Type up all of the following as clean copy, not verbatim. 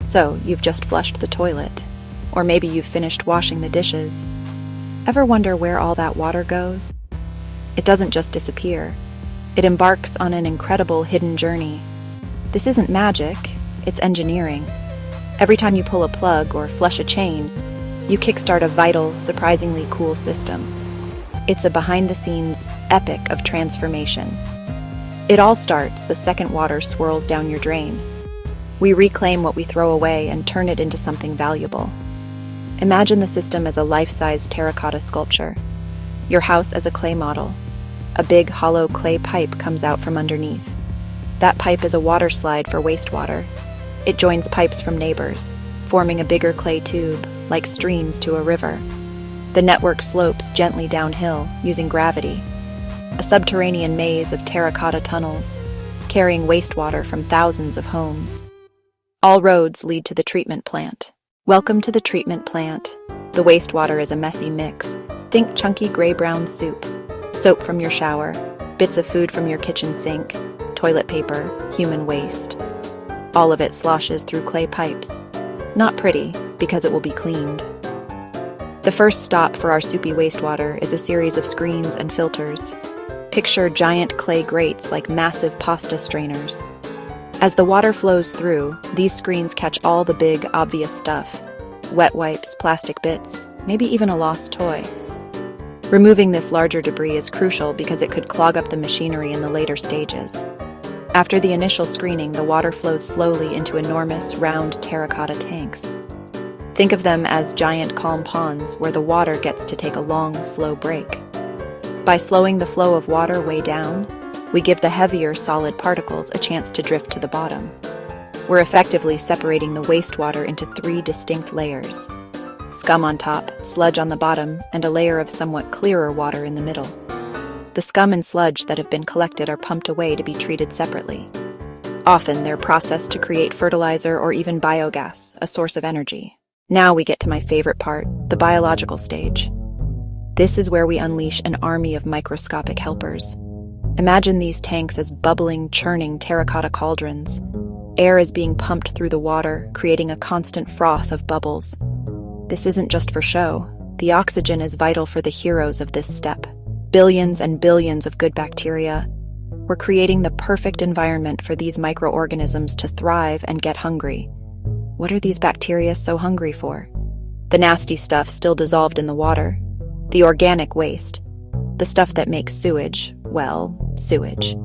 So, you've just flushed the toilet. Or maybe you've finished washing the dishes. Ever wonder where all that water goes? It doesn't just disappear. It embarks on an incredible hidden journey. This isn't magic, it's engineering. Every time you pull a plug or flush a chain, you kickstart a vital, surprisingly cool system. It's a behind-the-scenes epic of transformation. It all starts the second water swirls down your drain. We reclaim what we throw away and turn it into something valuable. Imagine the system as a life-size terracotta sculpture. Your house as a clay model. A big, hollow clay pipe comes out from underneath. That pipe is a water slide for wastewater. It joins pipes from neighbors, forming a bigger clay tube, like streams to a river. The network slopes gently downhill, using gravity. A subterranean maze of terracotta tunnels, carrying wastewater from thousands of homes. All roads lead to the treatment plant. Welcome to the treatment plant. The wastewater is a messy mix. Think chunky gray-brown soup, soap from your shower, bits of food from your kitchen sink, toilet paper, human waste. All of it sloshes through clay pipes. Not pretty, because it will be cleaned. The first stop for our soupy wastewater is a series of screens and filters. Picture giant clay grates like massive pasta strainers. As the water flows through, these screens catch all the big, obvious stuff. Wet wipes, plastic bits, maybe even a lost toy. Removing this larger debris is crucial because it could clog up the machinery in the later stages. After the initial screening, the water flows slowly into enormous, round terracotta tanks. Think of them as giant calm ponds where the water gets to take a long, slow break. By slowing the flow of water way down, we give the heavier, solid particles a chance to drift to the bottom. We're effectively separating the wastewater into 3 distinct layers. Scum on top, sludge on the bottom, and a layer of somewhat clearer water in the middle. The scum and sludge that have been collected are pumped away to be treated separately. Often, they're processed to create fertilizer or even biogas, a source of energy. Now we get to my favorite part, the biological stage. This is where we unleash an army of microscopic helpers. Imagine these tanks as bubbling, churning terracotta cauldrons. Air is being pumped through the water, creating a constant froth of bubbles. This isn't just for show. The oxygen is vital for the heroes of this step. Billions and billions of good bacteria. We're creating the perfect environment for these microorganisms to thrive and get hungry. What are these bacteria so hungry for? The nasty stuff still dissolved in the water. The organic waste. The stuff that makes sewage, well, sewage.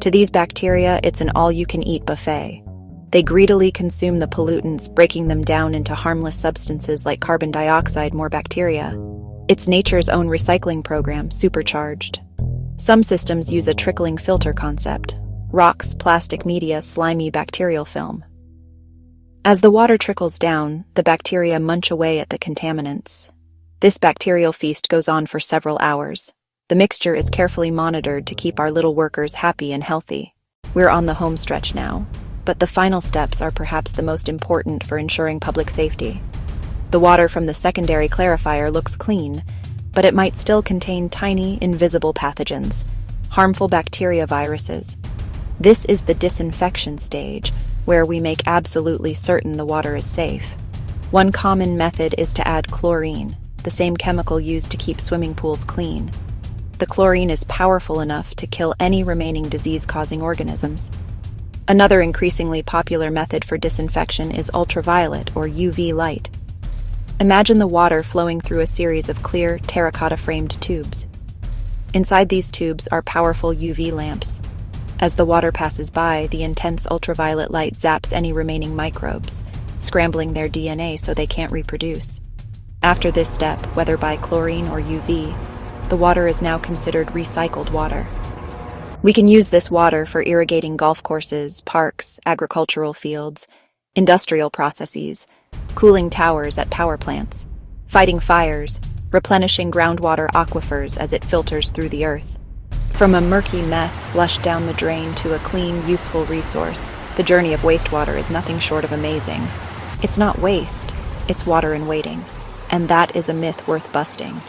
To these bacteria, it's an all-you-can-eat buffet. They greedily consume the pollutants, breaking them down into harmless substances like carbon dioxide, more bacteria. It's nature's own recycling program, supercharged. Some systems use a trickling filter concept. Rocks, plastic media, slimy bacterial film. As the water trickles down, the bacteria munch away at the contaminants. This bacterial feast goes on for several hours. The mixture is carefully monitored to keep our little workers happy and healthy. We're on the home stretch now, but the final steps are perhaps the most important for ensuring public safety. The water from the secondary clarifier looks clean, but it might still contain tiny, invisible pathogens, harmful bacteria viruses. This is the disinfection stage, where we make absolutely certain the water is safe. One common method is to add chlorine, the same chemical used to keep swimming pools clean. The chlorine is powerful enough to kill any remaining disease-causing organisms. Another increasingly popular method for disinfection is ultraviolet or UV light. Imagine the water flowing through a series of clear, terracotta-framed tubes. Inside these tubes are powerful UV lamps. As the water passes by, the intense ultraviolet light zaps any remaining microbes, scrambling their DNA so they can't reproduce. After this step, whether by chlorine or UV, the water is now considered recycled water. We can use this water for irrigating golf courses, parks, agricultural fields, industrial processes, cooling towers at power plants, fighting fires, replenishing groundwater aquifers as it filters through the earth. From a murky mess flushed down the drain to a clean, useful resource, the journey of wastewater is nothing short of amazing. It's not waste, it's water in waiting. And that is a myth worth busting.